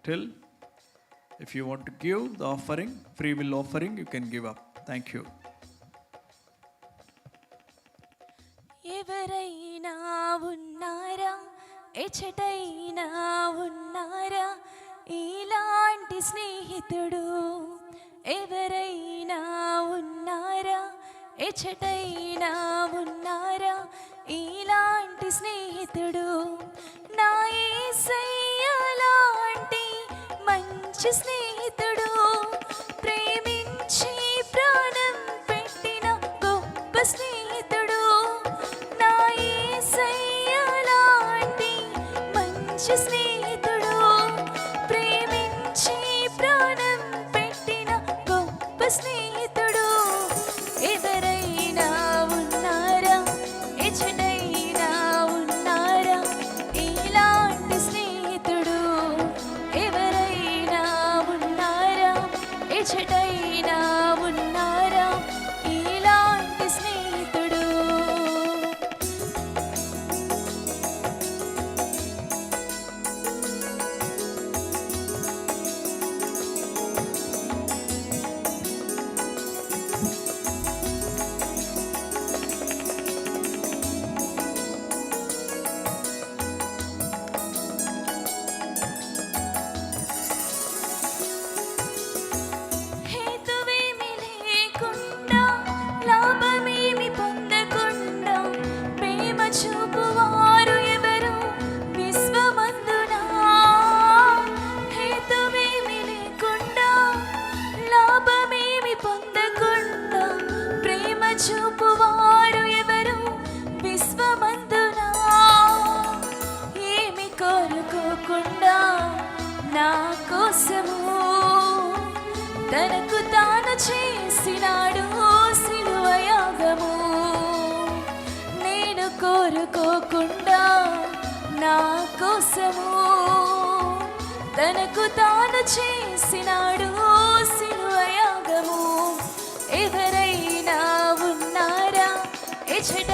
till if you want to give the offering, free will offering, you can give up. Thank you. ఎవరైనా ఉన్నారా, ఎచటైనా ఉన్నారా ఇలాంటి స్నేహితుడు? ఎవరైనా ఉన్నారా, ఎచటైనా ఉన్నారా ఇలాంటి స్నేహితుడు? నా యేసయ్య లాంటి మంచి స్నేహితుడు, ప్రేమించి ప్రాణం పెట్టిన గొప్ప స్నేహితుడు. నా యేసయ్య లాంటి మంచి స్నేహితుడు, ప్రేమించి ప్రాణం పెట్టిన గొప్ప స్నేహితుడు. ఎవరైనా ఉన్నారా, ఎచటైనా ఉన్నారా ఇలాంటి స్నేహితుడు? ఎవరైనా ఉన్నారా, ఎచటైనా ఉన్నారా ఇలాంటి స్నేహితుడు? హేతువేమి లేకుండా, లాభమేమి పొందకుండా ప్రేమ చూపువారు ఎవరు విశ్వమందున? హేతువేమి లేకుండా, లాభమేమి పొందకుండా ప్రేమ చూపువారు ఎవరు విశ్వమందున? ఏమి కోరుకోకుండా నా కోసము తనకు తాను చేసినాడు సిలువ యాగము. నేను కోరుకోకుండా నా కోసము తనకు తాను చేసినాడు సిలువ యాగము. ఎవరైనా ఉన్నారా, ఎచట